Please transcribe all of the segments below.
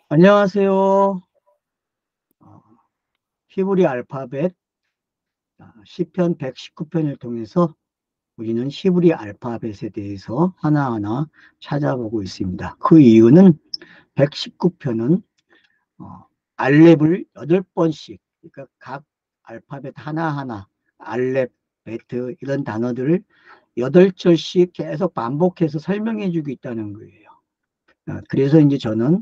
안녕하세요. 어, 히브리 알파벳 시편 119편을 통해서 우리는 히브리 알파벳에 대해서 하나하나 찾아보고 있습니다. 그 이유는 119편은 알렙을 8번씩, 그러니까 각 알파벳 하나하나, 알렙, 베트 이런 단어들을 8절씩 계속 반복해서 설명해 주고 있다는 거예요. 그래서 이제 저는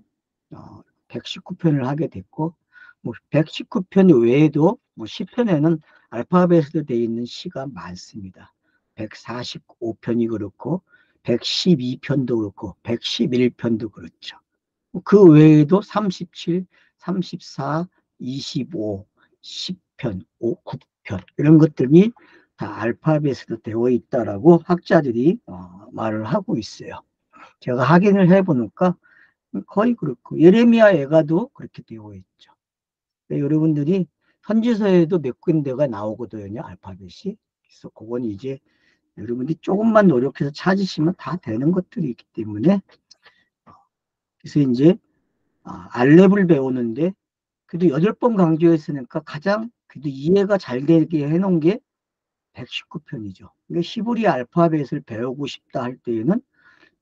119편을 하게 됐고, 뭐 119편 외에도 뭐 시편에는 알파벳으로 되어 있는 시가 많습니다. 145편이 그렇고 112편도 그렇고 111편도 그렇죠. 그 외에도 37, 34, 25, 10편, 9편 이런 것들이 다 알파벳으로 되어 있다라고 학자들이 말을 하고 있어요. 제가 확인을 해보니까 거의 그렇고 예레미야 애가도 그렇게 되어 있죠. 여러분들이 선지서에도 몇 군데가 나오거든요, 알파벳이. 그래서 그건 이제 여러분들이 조금만 노력해서 찾으시면 다 되는 것들이 있기 때문에, 그래서 이제 알렙을 배우는데 그래도 8번 강조했으니까 가장 그래도 이해가 잘 되게 해놓은 게 119편이죠. 그러니까 히브리 알파벳을 배우고 싶다 할 때에는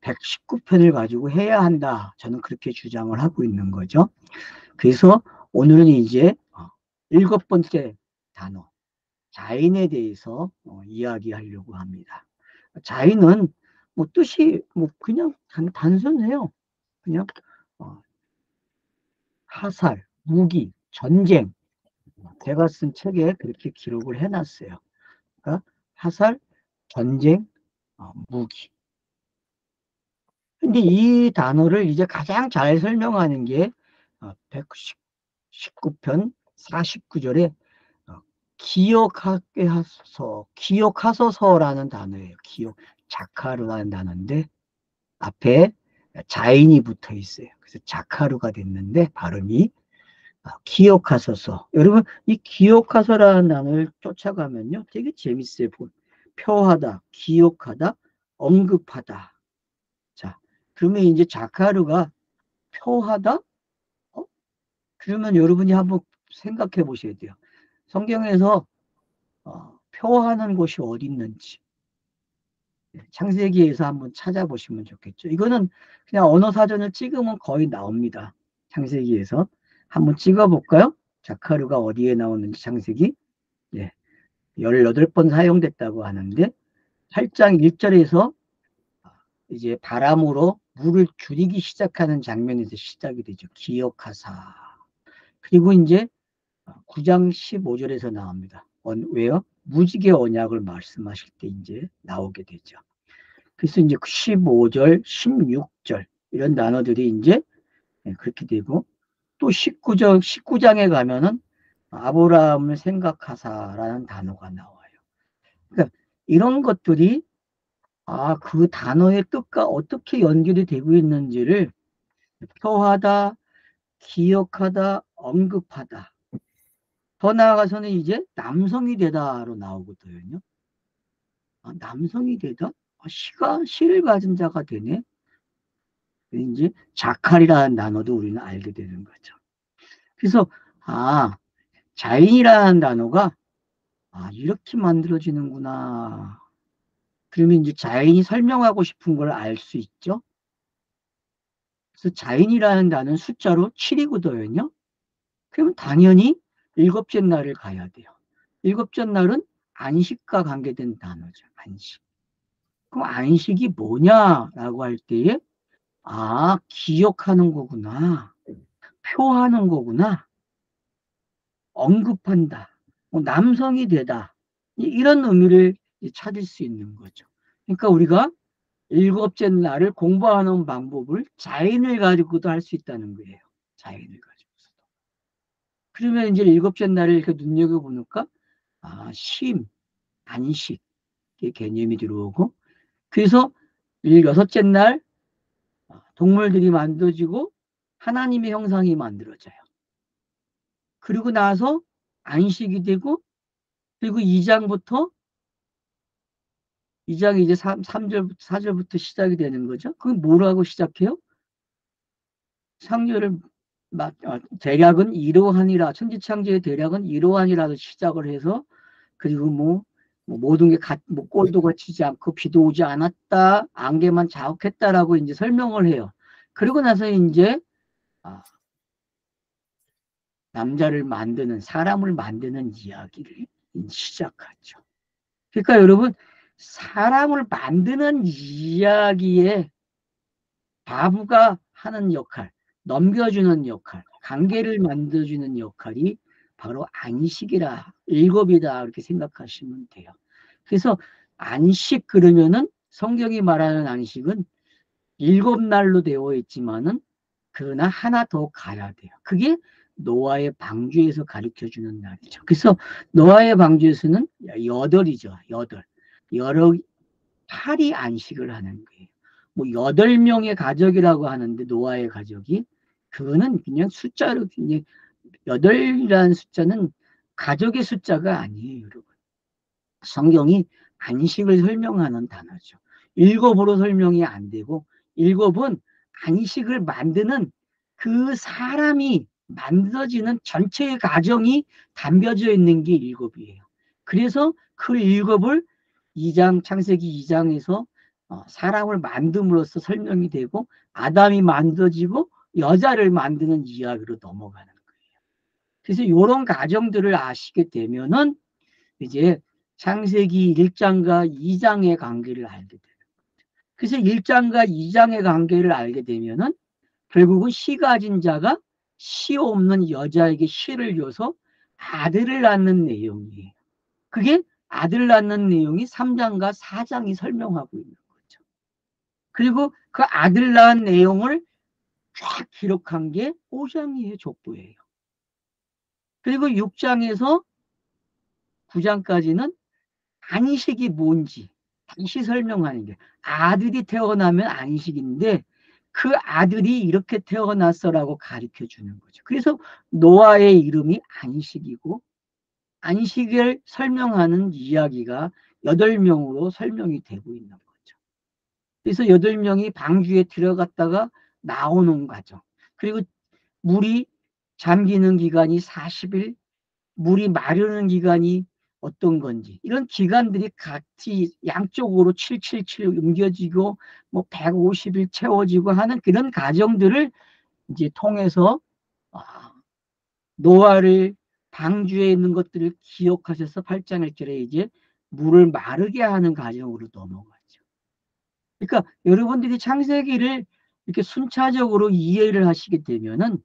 119편을 가지고 해야 한다. 저는 그렇게 주장을 하고 있는 거죠. 그래서 오늘은 이제 7번째 단어, 자인에 대해서 이야기하려고 합니다. 자인은 뭐 뜻이 뭐 그냥 단순해요. 그냥 어, 화살, 무기, 전쟁. 제가 쓴 책에 그렇게 기록을 해놨어요. 그러니까 화살, 전쟁, 무기. 근데 이 단어를 이제 가장 잘 설명하는 게 119편 49절에 기억하게 하소서, 기억하소서라는 단어예요. 기억, 자카르라는 단어인데 앞에 자인이 붙어 있어요. 그래서 자카르가 됐는데 발음이 기억하소서. 여러분 이 기억하소라는 단어를 쫓아가면요 되게 재밌어요. 표하다, 기억하다, 언급하다. 자, 그러면 이제 자카르가 표하다? 어? 그러면 여러분이 한번 생각해 보셔야 돼요. 성경에서 표하는 곳이 어디 있는지 창세기에서 한번 찾아보시면 좋겠죠. 이거는 그냥 언어 사전을 찍으면 거의 나옵니다. 창세기에서 한번 찍어볼까요? 자카르가 어디에 나오는지 창세기. 예, 18번 사용됐다고 하는데 8장 1절에서 이제 바람으로 물을 줄이기 시작하는 장면에서 시작이 되죠. 기억하사. 그리고 이제 9장 15절에서 나옵니다. 왜요? 무지개 언약을 말씀하실 때 이제 나오게 되죠. 그래서 이제 15절, 16절 이런 단어들이 이제 그렇게 되고 또 19장에 가면은 아브라함을 생각하사라는 단어가 나와요. 그러니까 이런 것들이 그 단어의 뜻과 어떻게 연결이 되고 있는지를 표하다, 기억하다, 언급하다. 더 나아가서는 이제 남성이 되다로 나오거든요. 남성이 되다? 시를 가진 자가 되네? 이제 자칼이라는 단어도 우리는 알게 되는 거죠. 그래서, 자인이라는 단어가, 이렇게 만들어지는구나. 그러면 이제 자인이 설명하고 싶은 걸 알 수 있죠. 그래서 자인이라는 단어는 숫자로 7이거든요. 그러면 당연히 일곱째 날을 가야 돼요. 일곱째 날은 안식과 관계된 단어죠. 안식. 그럼 안식이 뭐냐라고 할 때에 기억하는 거구나. 표하는 거구나. 언급한다. 뭐 남성이 되다. 이런 의미를 찾을 수 있는 거죠. 그러니까 우리가 일곱째 날을 공부하는 방법을 자인을 가지고도 할 수 있다는 거예요. 자인을 가지고서도. 그러면 이제 일곱째 날을 이렇게 눈여겨보니까 쉼, 안식 개념이 들어오고 그래서 여섯째 날 동물들이 만들어지고 하나님의 형상이 만들어져요. 그리고 나서 안식이 되고 그리고 2장부터 2장이 이제 3절, 4절부터 시작이 되는 거죠. 그건 뭐라고 시작해요? 상류를 대략은 이러하니라, 천지창조의 대략은 이러하니라도 시작을 해서, 그리고 모든 게 꼴도 거치지 않고 비도 오지 않았다, 안개만 자욱했다라고 이제 설명을 해요. 그리고 나서 이제 아, 남자를 만드는, 사람을 만드는 이야기를 시작하죠. 그러니까 여러분, 사람을 만드는 이야기에 바보가 하는 역할, 넘겨주는 역할, 관계를 만들어주는 역할이 바로 안식이라, 일곱이다, 이렇게 생각하시면 돼요. 그래서 안식 그러면은 성경이 말하는 안식은 일곱 날로 되어 있지만은 그러나 하나 더 가야 돼요. 그게 노아의 방주에서 가르쳐 주는 날이죠. 그래서 노아의 방주에서는 여덟이죠. 여러 8이 안식을 하는 거예요. 8명의 가족이라고 하는데 노아의 가족이 그거는 그냥 숫자로 그냥 8이라는 숫자는 가족의 숫자가 아니에요, 여러분. 성경이 안식을 설명하는 단어죠. 일곱으로 설명이 안 되고 일곱은 안식을 만드는 그 사람이 만들어지는 전체의 과정이 담겨져 있는 게 일곱이에요. 그래서 그 일곱을 창세기 2장에서 사람을 만듦으로써 설명이 되고 아담이 만들어지고 여자를 만드는 이야기로 넘어가는 거예요. 그래서 이런 과정들을 아시게 되면은 이제 창세기 1장과 2장의 관계를 알게 돼요. 그래서 1장과 2장의 관계를 알게 되면은 결국은 씨 가진 자가 씨 없는 여자에게 씨를 줘서 아들을 낳는 내용이에요. 그게 아들 낳는 내용이 3장과 4장이 설명하고 있는 거죠. 그리고 그 아들 낳은 내용을 쫙 기록한 게 5장이에요, 족보예요. 그리고 6장에서 9장까지는 안식이 뭔지 다시 설명하는 게 아들이 태어나면 안식인데 그 아들이 이렇게 태어났어라고 가르쳐 주는 거죠. 그래서 노아의 이름이 안식이고 안식을 설명하는 이야기가 8명으로 설명이 되고 있는 거죠. 그래서 8명이 방주에 들어갔다가 나오는 과정. 그리고 물이 잠기는 기간이 40일, 물이 마르는 기간이 어떤 건지 이런 기간들이 같이 양쪽으로 777 옮겨지고 150일 채워지고 하는 그런 과정들을 이제 통해서 노아를 방주에 있는 것들을 기억하셔서 8장 1절에 이제 물을 마르게 하는 과정으로 넘어가죠. 그러니까 여러분들이 창세기를 이렇게 순차적으로 이해를 하시게 되면은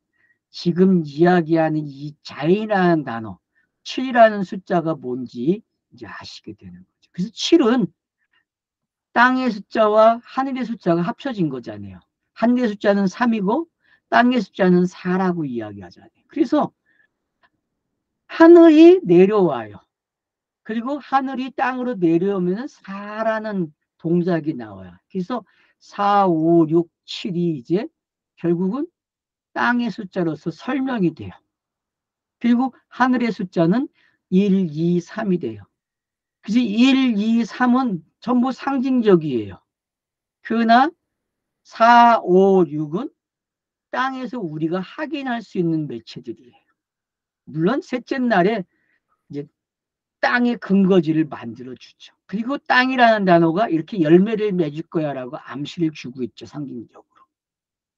지금 이야기하는 이 자이라는 단어, 7이라는 숫자가 뭔지 이제 아시게 되는 거죠. 그래서 7은 땅의 숫자와 하늘의 숫자가 합쳐진 거잖아요. 하늘의 숫자는 3이고 땅의 숫자는 4라고 이야기하잖아요. 그래서 하늘이 내려와요. 그리고 하늘이 땅으로 내려오면 4라는 동작이 나와요. 그래서 4, 5, 6, 7이 이제 결국은 땅의 숫자로서 설명이 돼요. 그리고 하늘의 숫자는 1, 2, 3이 돼요. 그래서 1, 2, 3은 전부 상징적이에요. 그러나 4, 5, 6은 땅에서 우리가 확인할 수 있는 매체들이에요. 물론 셋째 날에 이제 땅의 근거지를 만들어주죠. 그리고 땅이라는 단어가 이렇게 열매를 맺을 거야라고 암시를 주고 있죠, 상징적으로.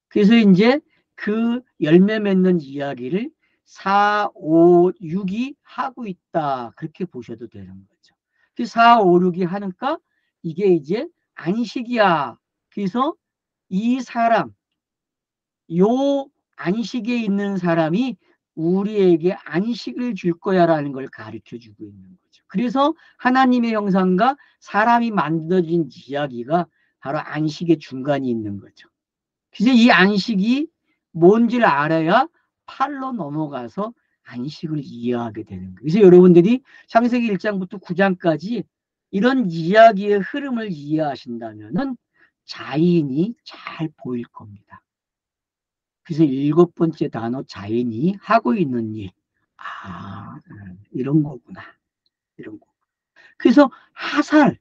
그래서 이제 그 열매 맺는 이야기를 4, 5, 6이 하고 있다. 그렇게 보셔도 되는 거죠. 그 4, 5, 6이 하니까 이게 이제 안식이야. 그래서 이 사람, 요 안식에 있는 사람이 우리에게 안식을 줄 거야라는 걸 가르쳐 주고 있는 거죠. 그래서 하나님의 형상과 사람이 만들어진 이야기가 바로 안식의 중간이 있는 거죠. 그래서 이 안식이 뭔지를 알아야 8로 넘어가서 안식을 이해하게 되는 거예요. 그래서 여러분들이 창세기 1장부터 9장까지 이런 이야기의 흐름을 이해하신다면 자인이 잘 보일 겁니다. 그래서 7번째 단어 자인이 하고 있는 일. 이런 거구나. 이런 거. 그래서 하살.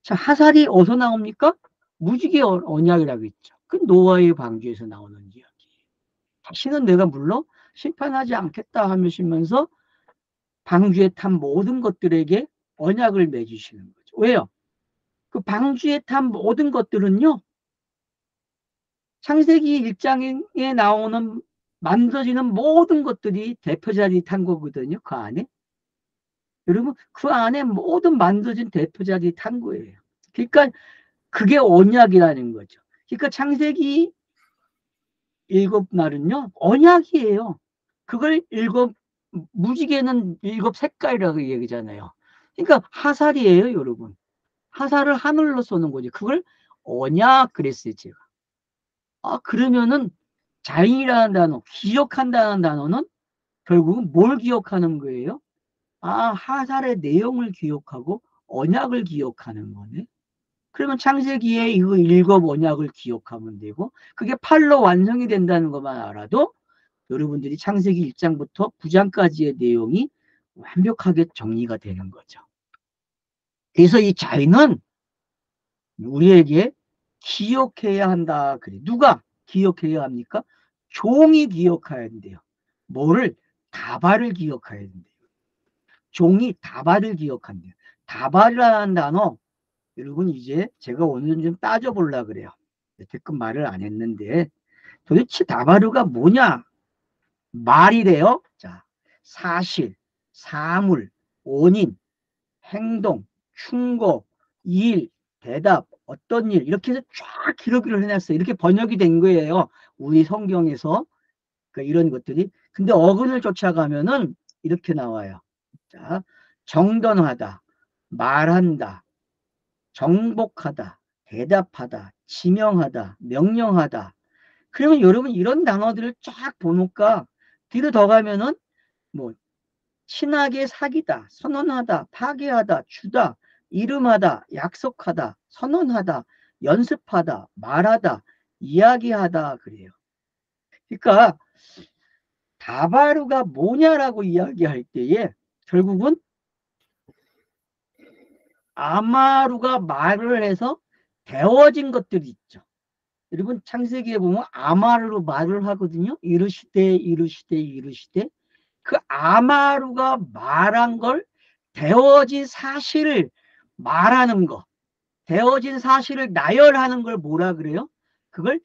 자, 하살이 어디서 나옵니까? 무지개 언약이라고 했죠. 그 노아의 방주에서 나오는 이야기. 다시는 내가 물러 심판하지 않겠다 하시면서 방주에 탄 모든 것들에게 언약을 맺으시는 거죠. 왜요? 그 방주에 탄 모든 것들은요, 창세기 1장에 나오는 만들어지는 모든 것들이 대표자들이 탄 거거든요. 그 안에. 여러분, 그 안에 모든 만들어진 대표자들이 탄 거예요. 그러니까 그게 언약이라는 거죠. 그러니까 창세기 7날은요, 언약이에요. 그걸 무지개는 7색깔이라고 얘기잖아요. 그러니까 화살이에요, 여러분. 화살을 하늘로 쏘는 거지. 그걸 언약 그랬어요, 제가. 그러면은 자인이라는 단어, 기억한다는 단어는 결국은 뭘 기억하는 거예요? 화살의 내용을 기억하고 언약을 기억하는 거네. 그러면 창세기에 이거 7언약을 기억하면 되고, 그게 8로 완성이 된다는 것만 알아도 여러분들이 창세기 1장부터 9장까지의 내용이 완벽하게 정리가 되는 거죠. 그래서 이 자인은 우리에게 기억해야 한다. 그래. 누가 기억해야 합니까? 종이 기억해야 된대요. 뭐를? 다발을 기억해야 된대요. 종이 다발을 기억한대요. 다발이라는 단어, 여러분 이제 제가 오늘 좀 따져보려고 그래요. 여태껏 말을 안 했는데 도대체 다발루가 뭐냐? 말이래요. 자, 사실, 사물, 원인, 행동, 충고, 일, 대답, 어떤 일, 이렇게 해서 쫙 기록을 해놨어요. 이렇게 번역이 된 거예요. 우리 성경에서. 그러니까 이런 것들이. 근데 어근을 쫓아가면은 이렇게 나와요. 자, 정don하다, 말한다, 정복하다, 대답하다, 지명하다, 명령하다. 그러면 여러분 이런 단어들을 쫙 보니까 뒤로 더 가면은 뭐 친하게 사귀다, 선언하다, 파괴하다, 주다, 이름하다, 약속하다, 선언하다, 연습하다, 말하다, 이야기하다 그래요. 그러니까 다바루가 뭐냐라고 이야기할 때에 결국은 아마루가 말을 해서 되어진 것들이 있죠. 여러분 창세기에 보면 아마루로 말을 하거든요. 이르시되 이르시되 이르시되 그 아마루가 말한 걸 되어진 사실을 말하는 거, 되어진 사실을 나열하는 걸 뭐라 그래요? 그걸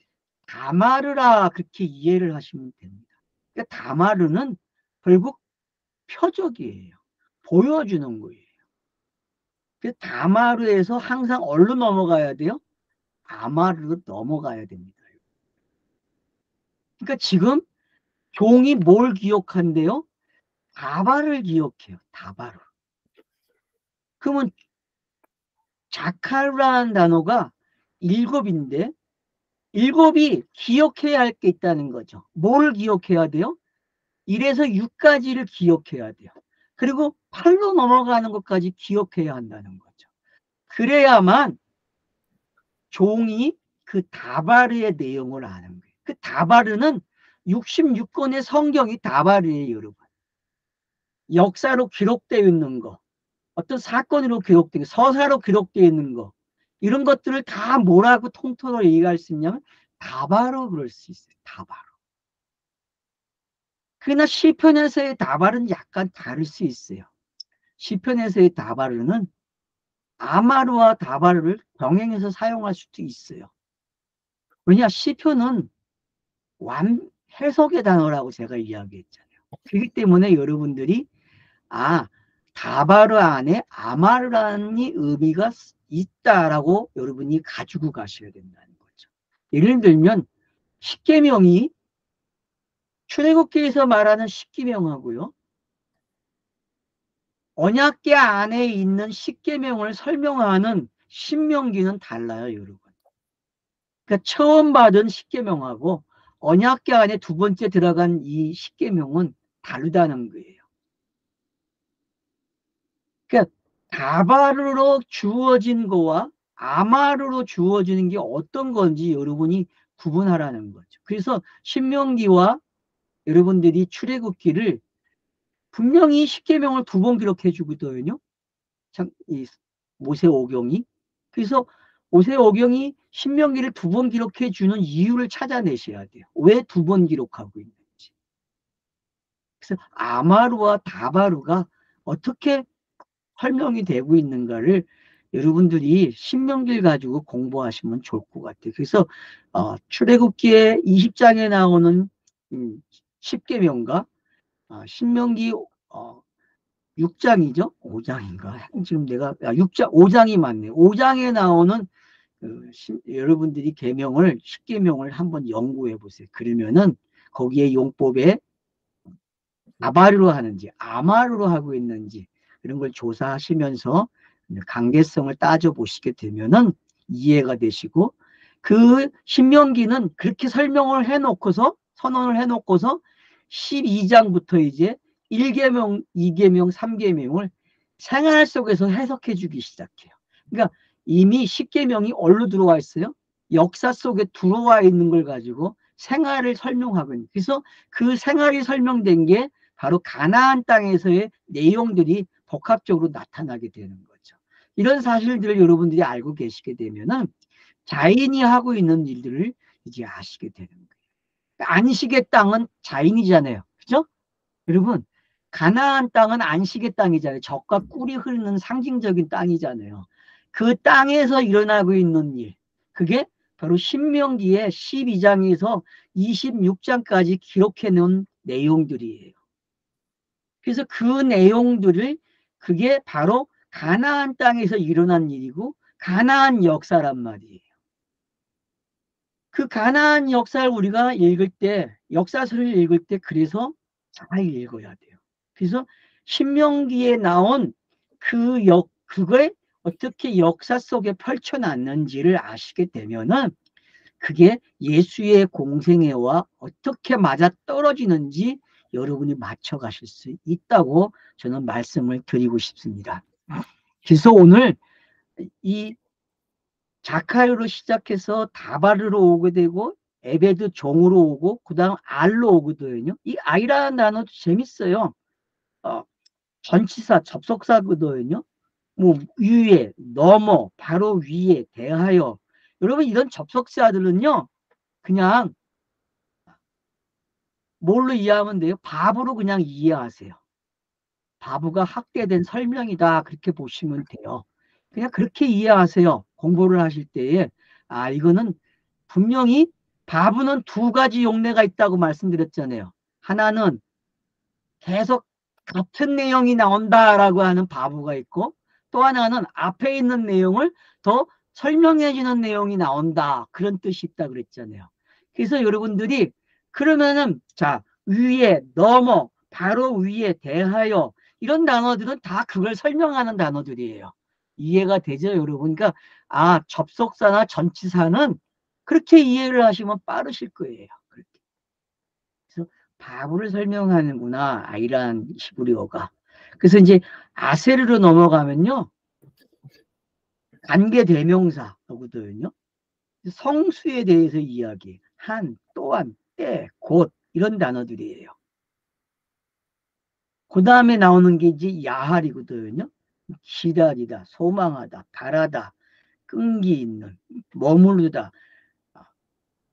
다마르라 그렇게 이해를 하시면 됩니다. 그러니까 다마르는 결국 표적이에요. 보여주는 거예요. 그 다마르에서 항상 어디로 넘어가야 돼요? 아마르로 넘어가야 됩니다. 그러니까 지금 종이 뭘 기억한대요? 다발을 기억해요. 다발을. 그러면 자카르라는 단어가 7인데 7이 기억해야 할 게 있다는 거죠. 뭘 기억해야 돼요? 1에서 6까지를 기억해야 돼요. 그리고 8로 넘어가는 것까지 기억해야 한다는 거죠. 그래야만 종이 그 다바르의 내용을 아는 거예요. 그 다바르는 66권의 성경이 다바르예요, 여러분. 역사로 기록되어 있는 거, 어떤 사건으로 기록된 거, 서사로 기록되어 있는 거, 이런 것들을 다 뭐라고 통틀어 얘기할 수 있냐면 다바로 그럴 수 있어요. 다바로. 그러나 시편에서의 다바르는 약간 다를 수 있어요. 시편에서의 다바르는 아마르와 다바르를 병행해서 사용할 수도 있어요. 왜냐 시편은 해석의 단어라고 제가 이야기했잖아요. 그렇기 때문에 여러분들이 다바르 안에 아마르라는 의미가 있다라고 여러분이 가지고 가셔야 된다는 거죠. 예를 들면 십계명이 출애굽기에서 말하는 십계명하고요. 언약궤 안에 있는 십계명을 설명하는 신명기는 달라요, 여러분. 그러니까 처음 받은 십계명하고 언약궤 안에 두 번째 들어간 이 십계명은 다르다는 거예요. 그러니까 다바르로 주어진 거와 아마르로 주어지는 게 어떤 건지 여러분이 구분하라는 거죠. 그래서 신명기와 여러분들이 출애굽기를 분명히 십계명을 2번 기록해 주거든요. 참, 이 모세오경이. 그래서 모세오경이 신명기를 2번 기록해 주는 이유를 찾아내셔야 돼요. 왜 2번 기록하고 있는지. 그래서 아마루와 다바루가 어떻게 설명이 되고 있는가를 여러분들이 신명기를 가지고 공부하시면 좋을 것 같아요. 그래서 출애굽기에 20장에 나오는 10계명과 신명기 6장이죠? 5장인가? 지금 내가 6장 5장이 맞네요. 5장에 나오는 여러분들이 계명을 10계명을 한번 연구해 보세요. 그러면은 거기에 용법에 아바르로 하는지 아마르로 하고 있는지 이런 걸 조사하시면서 관계성을 따져보시게 되면은 이해가 되시고, 그 신명기는 그렇게 설명을 해놓고서 선언을 해놓고서 12장부터 이제 1계명, 2계명, 3계명을 생활 속에서 해석해 주기 시작해요. 그러니까 이미 10계명이 어디로 들어와 있어요? 역사 속에 들어와 있는 걸 가지고 생활을 설명하고 있는. 그래서 그 생활이 설명된 게 바로 가나안 땅에서의 내용들이 복합적으로 나타나게 되는 거죠. 이런 사실들을 여러분들이 알고 계시게 되면은 자인이 하고 있는 일들을 이제 아시게 되는 거예요. 안식의 땅은 자인이잖아요. 그죠? 여러분, 가나안 땅은 안식의 땅이잖아요. 젖과 꿀이 흐르는 상징적인 땅이잖아요. 그 땅에서 일어나고 있는 일, 그게 바로 신명기의 12장에서 26장까지 기록해 놓은 내용들이에요. 그래서 그 내용들을, 그게 바로 가나안 땅에서 일어난 일이고 가나안 역사란 말이에요. 그 가나안 역사를 우리가 읽을 때, 역사서를 읽을 때 그래서 잘 읽어야 돼요. 그래서 신명기에 나온 그걸 어떻게 역사 속에 펼쳐놨는지를 아시게 되면은 그게 예수의 공생애와 어떻게 맞아떨어지는지 여러분이 맞춰가실 수 있다고 저는 말씀을 드리고 싶습니다. 그래서 오늘 이 자카르로 시작해서 다바르로 오게 되고 에베드 종으로 오고 그 다음 알로 오거든요. 이 아이라는 단어도 재밌어요. 어, 전치사 접속사거든요. 뭐 위에, 넘어, 바로 위에, 대하여. 여러분 이런 접속사들은요, 그냥 뭘로 이해하면 돼요? 바보로 그냥 이해하세요. 바보가 학대된 설명이다, 그렇게 보시면 돼요. 그냥 그렇게 이해하세요. 공부를 하실 때에. 이거는 분명히 바보는 두 가지 용례가 있다고 말씀드렸잖아요. 하나는 계속 같은 내용이 나온다라고 하는 바보가 있고, 또 하나는 앞에 있는 내용을 더 설명해 주는 내용이 나온다, 그런 뜻이 있다 그랬잖아요. 그래서 여러분들이 그러면은 자, 위에, 넘어, 바로 위에, 대하여, 이런 단어들은 다 그걸 설명하는 단어들이에요. 이해가 되죠, 여러분? 그러니까 접속사나 전치사는 그렇게 이해를 하시면 빠르실 거예요. 그렇게. 그래서 바보를 설명하는구나, 아이란 히브리어가. 그래서 이제 아세르로 넘어가면요, 관계대명사거든요. 성수에 대해서 이야기, 한, 또한, 때, 곧, 이런 단어들이에요. 그 다음에 나오는 게 이제 야할이거든요. 기다리다, 소망하다, 바라다, 끈기 있는, 머무르다,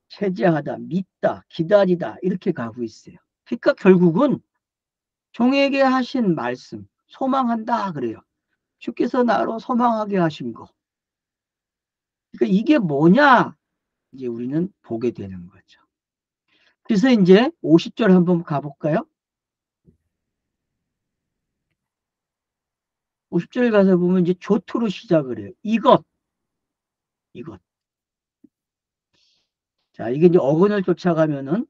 체제하다, 믿다, 기다리다, 이렇게 가고 있어요. 그러니까 결국은 종에게 하신 말씀, 소망한다 그래요. 주께서 나로 소망하게 하신 거. 그러니까 이게 뭐냐? 이제 우리는 보게 되는 거죠. 그래서 이제 50절 한번 가볼까요? 50절 가서 보면 이제 조투로 시작을 해요. 이것. 자, 이게 이제 어근을 쫓아가면은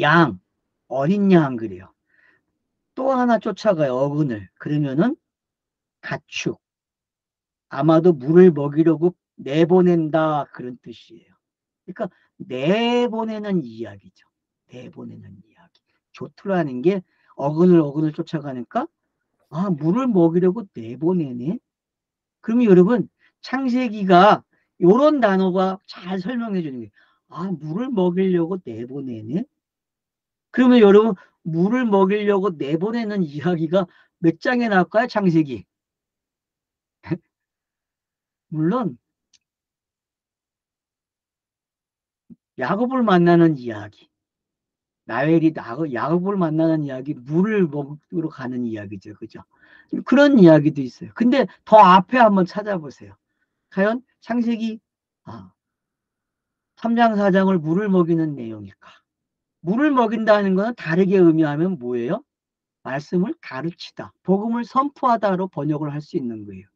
양, 어린 양 그래요. 또 하나 쫓아가요, 어근을. 그러면은 가축. 아마도 물을 먹이려고 내보낸다, 그런 뜻이에요. 그러니까 내보내는 이야기죠. 내보내는 이야기. 조투라는 게 어근을 쫓아가니까 물을 먹이려고 내보내네. 그러면 여러분 창세기가 요런 단어가 잘 설명해 주는 게 물을 먹이려고 내보내네. 그러면 여러분 물을 먹이려고 내보내는 이야기가 몇 장에 나올까요? 창세기. 물론 야곱을 만나는 이야기. 라헬이 야곱을 만나는 이야기, 물을 먹으러 가는 이야기죠. 그죠? 그런 이야기도 있어요. 근데 더 앞에 한번 찾아보세요. 과연 창세기 3장, 4장을 물을 먹이는 내용일까? 물을 먹인다는 것은 다르게 의미하면 뭐예요? 말씀을 가르치다, 복음을 선포하다로 번역을 할 수 있는 거예요.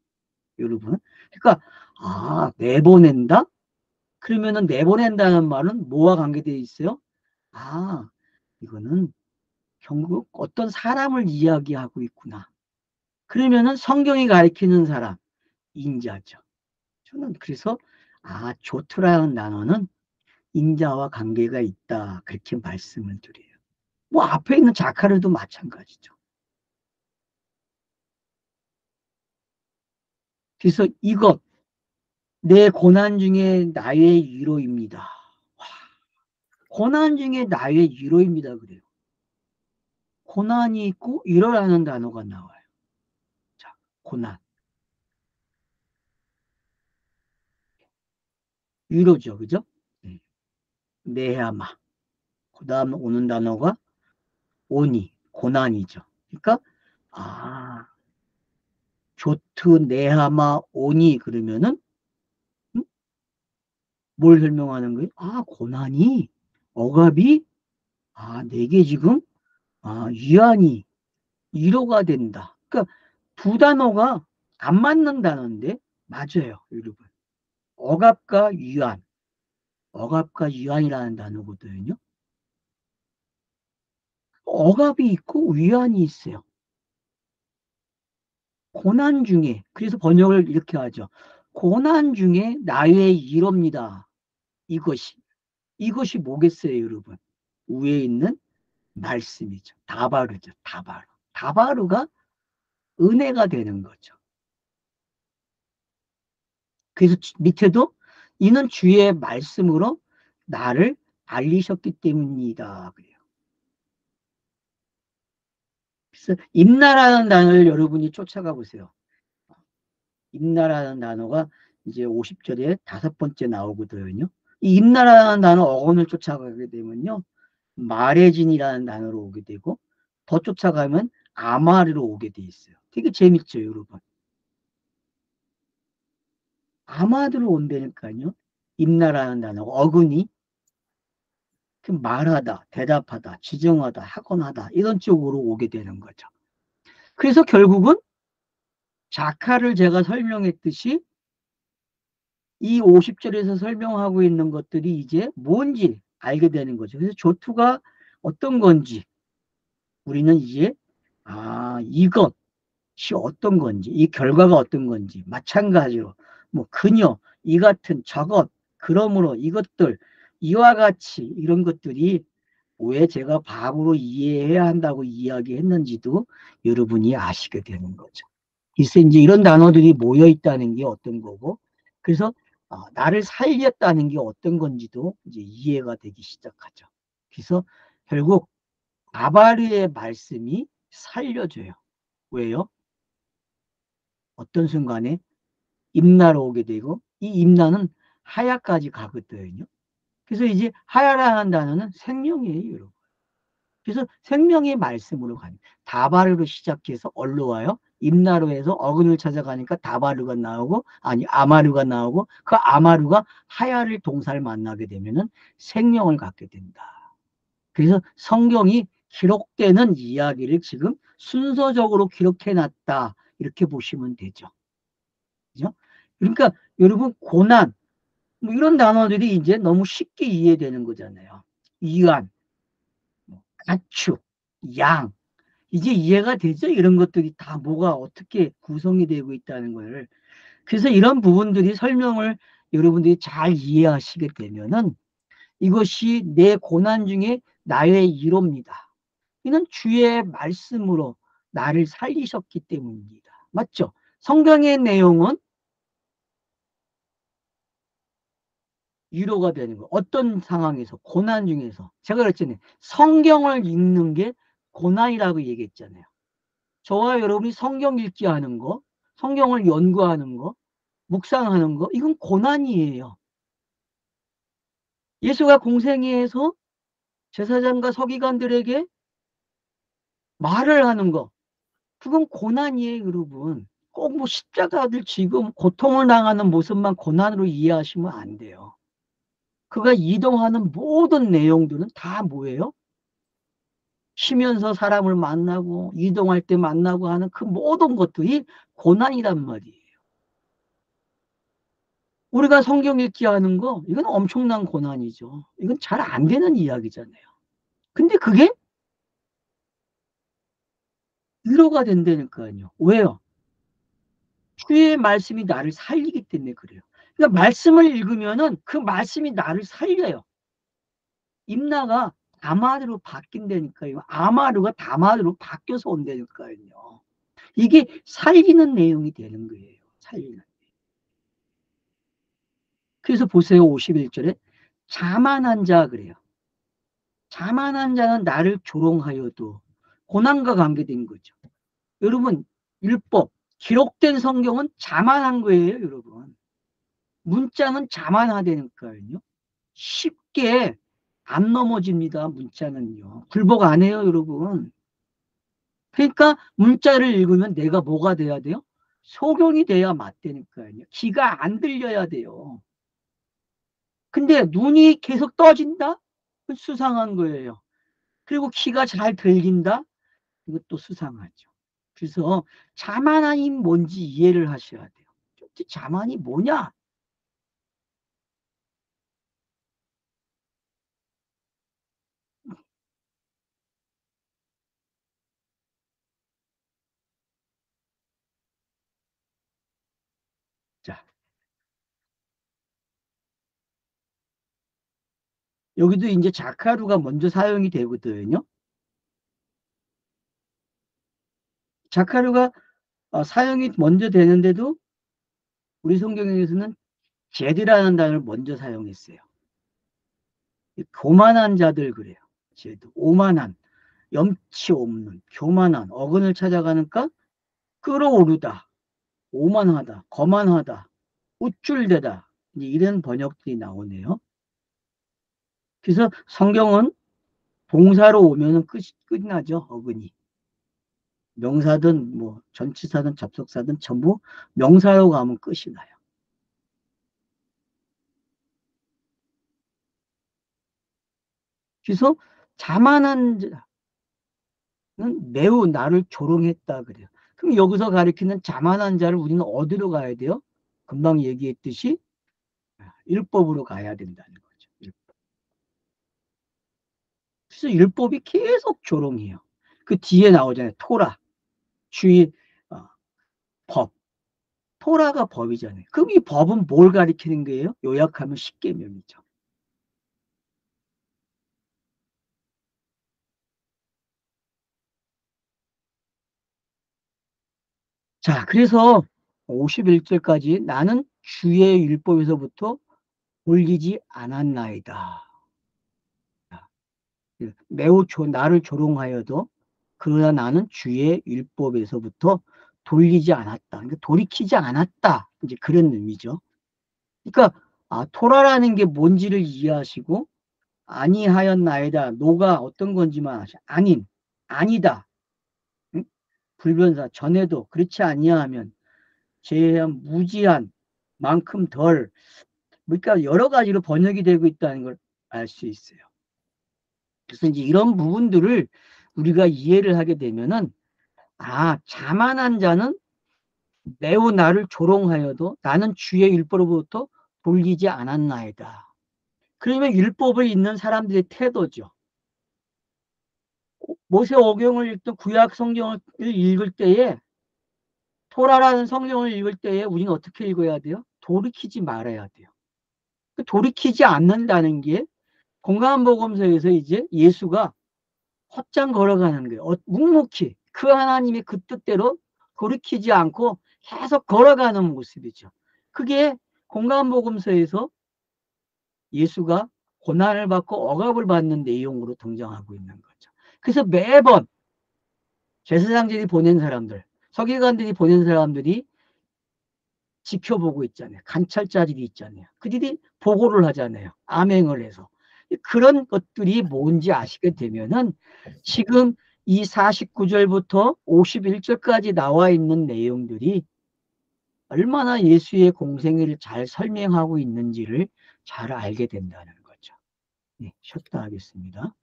여러분. 그러니까, 내보낸다? 그러면은 내보낸다는 말은 뭐와 관계되어 있어요? 이거는 결국 어떤 사람을 이야기하고 있구나. 그러면은 성경이 가리키는 사람, 인자죠. 저는 그래서, 조트라는 단어는 인자와 관계가 있다. 그렇게 말씀을 드려요. 뭐 앞에 있는 자카르도 마찬가지죠. 그래서 이것, 내 고난 중에 나의 위로입니다. 고난 중에 나의 위로입니다. 그래요. 고난이 있고 위로라는 단어가 나와요. 자, 고난. 위로죠. 그죠? 네야마. 그 다음 오는 단어가 오니. 고난이죠. 그러니까, 아, 조트, 네하마, 오니. 그러면은, 음? 뭘 설명하는 거예요? 고난이, 억압이, 내게 지금, 위안이, 위로가 된다. 그러니까 두 단어가 안 맞는 단어인데 맞아요, 여러분. 억압과 위안, 억압과 위안이라는 단어거든요. 억압이 있고 위안이 있어요. 고난 중에, 그래서 번역을 이렇게 하죠. 고난 중에 나의 위로입니다. 이것이. 이것이 뭐겠어요, 여러분? 위에 있는 말씀이죠. 다바르죠, 다바르. 다바르가 은혜가 되는 거죠. 그래서 밑에도 이는 주의 말씀으로 나를 알리셨기 때문이다. 그래요. 그래서 임나라는 단어를 여러분이 쫓아가 보세요. 임나라는 단어가 이제 50절에 5번째 나오거든요. 이 임나라는 단어 어원을 쫓아가게 되면요. 마레진이라는 단어로 오게 되고 더 쫓아가면 아마르로 오게 돼 있어요. 되게 재밌죠, 여러분. 아마르로 온다니까요. 임나라는 단어가 어근이 말하다, 대답하다, 지정하다, 하거나다 이런 쪽으로 오게 되는 거죠. 그래서 결국은 자카를 제가 설명했듯이 이 50절에서 설명하고 있는 것들이 이제 뭔지 알게 되는 거죠. 그래서 조투가 어떤 건지 우리는 이제 이것이 어떤 건지 이 결과가 어떤 건지 마찬가지로 뭐 그녀 이 같은 저것 그러므로 이것들 이와 같이 이런 것들이 왜 제가 바보로 이해해야 한다고 이야기했는지도 여러분이 아시게 되는 거죠. 그래서 이제 이런 단어들이 모여 있다는 게 어떤 거고, 그래서 나를 살렸다는 게 어떤 건지도 이제 이해가 되기 시작하죠. 그래서 결국 아바르의 말씀이 살려줘요. 왜요? 어떤 순간에 임나로 오게 되고 이 임나는 하야까지 가거든요. 그래서 이제 하야라는 단어는 생명이에요, 여러분. 그래서 생명의 말씀으로 가는 다바르로 시작해서 얼로 와요. 임나로에서 어근을 찾아가니까 다바르가 나오고 아마르가 나오고 그 아마르가 하야를 동사를 만나게 되면은 생명을 갖게 된다. 그래서 성경이 기록되는 이야기를 지금 순서적으로 기록해 놨다. 이렇게 보시면 되죠. 그죠? 그러니까 여러분 고난 뭐 이런 단어들이 이제 너무 쉽게 이해되는 거잖아요. 위안, 가축, 양 이제 이해가 되죠? 이런 것들이 다 뭐가 어떻게 구성이 되고 있다는 걸. 그래서 이런 부분들이 설명을 여러분들이 잘 이해하시게 되면은 이것이 내 고난 중에 나의 위로입니다. 이는 주의 말씀으로 나를 살리셨기 때문입니다. 맞죠? 성경의 내용은 위로가 되는 거. 어떤 상황에서 고난 중에서 제가 그랬잖아요. 성경을 읽는 게 고난이라고 얘기했잖아요. 저와 여러분이 성경 읽기 하는 거, 성경을 연구하는 거, 묵상하는 거, 이건 고난이에요. 예수가 공생애에서 제사장과 서기관들에게 말을 하는 거. 그건 고난이에요, 여러분. 꼭 뭐 십자가를 지금 고통을 당하는 모습만 고난으로 이해하시면 안 돼요. 그가 이동하는 모든 내용들은 다 뭐예요? 쉬면서 사람을 만나고 이동할 때 만나고 하는 그 모든 것들이 고난이란 말이에요. 우리가 성경 읽기 하는 거 이건 엄청난 고난이죠. 이건 잘 안 되는 이야기잖아요. 근데 그게 위로가 된다니까요. 왜요? 주의 말씀이 나를 살리기 때문에 그래요. 그러니까 말씀을 읽으면은 그 말씀이 나를 살려요. 임나가 다마르로 바뀐다니까요. 아마르가 다마르로 바뀌어서 온다니까요. 이게 살리는 내용이 되는 거예요. 살리는. 그래서 보세요. 51절에 자만한 자 그래요. 자만한 자는 나를 조롱하여도 고난과 관계된 거죠. 여러분 율법 기록된 성경은 자만한 거예요. 여러분 문자는 자만하다니까요. 쉽게 안 넘어집니다. 문자는요. 굴복 안 해요. 여러분. 그러니까 문자를 읽으면 내가 뭐가 돼야 돼요? 소경이 돼야 맞다니까요. 귀가 안 들려야 돼요. 근데 눈이 계속 떠진다? 수상한 거예요. 그리고 귀가 잘 들린다? 이것도 수상하죠. 그래서 자만함이 뭔지 이해를 하셔야 돼요. 자만이 뭐냐? 자, 여기도 이제 자카루가 먼저 사용이 되거든요. 자카루가 사용이 먼저 되는데도 우리 성경에서는 제드라는 단어를 먼저 사용했어요. 교만한 자들 그래요. 제드. 오만한, 염치 없는, 교만한, 어근을 찾아가니까 끌어오르다, 오만하다, 거만하다, 우쭐대다. 이제 이런 번역들이 나오네요. 그래서 성경은 동사로 오면은 끝나죠. 어근이. 명사든 뭐 전치사든 접속사든 전부 명사로 가면 끝이 나요. 그래서 자만한 자는 매우 나를 조롱했다 그래요. 그럼 여기서 가리키는 자만한 자를 우리는 어디로 가야 돼요? 금방 얘기했듯이 율법으로 가야 된다는 거죠. 그래서 율법이 계속 조롱해요. 그 뒤에 나오잖아요. 토라, 주의, 어, 법. 토라가 법이잖아요. 그럼 이 법은 뭘 가리키는 거예요? 요약하면 십계명이죠. 자, 그래서 51절까지 나는 주의 율법에서부터 올리지 않았나이다. 매우 나를 조롱하여도 그러나 나는 주의 율법에서부터 돌리지 않았다. 그러니까 돌이키지 않았다. 이제 그런 의미죠. 그러니까 토라라는 게 뭔지를 이해하시고 아니하였나이다. 노가 어떤 건지만 아시. 아닌, 아니다. 응? 불변사 전에도 그렇지 아니하면 제한 무지한 만큼 덜. 그러니까 여러 가지로 번역이 되고 있다는 걸 알 수 있어요. 그래서 이제 이런 부분들을 우리가 이해를 하게 되면은 자만한 자는 매우 나를 조롱하여도 나는 주의 율법으로부터 돌리지 않았나이다. 그러면 율법을 읽는 사람들의 태도죠. 모세오경을 읽든 구약 성경을 읽을 때에 토라라는 성경을 읽을 때에 우리는 어떻게 읽어야 돼요? 돌이키지 말아야 돼요. 돌이키지 않는다는 게 공간복음서에서 이제 예수가 헛장 걸어가는 거예요. 묵묵히 그 하나님의 그 뜻대로 돌이키지 않고 계속 걸어가는 모습이죠. 그게 공간복음서에서 예수가 고난을 받고 억압을 받는 내용으로 등장하고 있는 거죠. 그래서 매번 제사장들이 보낸 사람들, 서기관들이 보낸 사람들이 지켜보고 있잖아요. 관찰자들이 있잖아요. 그들이 보고를 하잖아요. 암행을 해서. 그런 것들이 뭔지 아시게 되면은 지금 이 49절부터 51절까지 나와 있는 내용들이 얼마나 예수의 공생애를 잘 설명하고 있는지를 잘 알게 된다는 거죠. 네, 쉬었다 하겠습니다.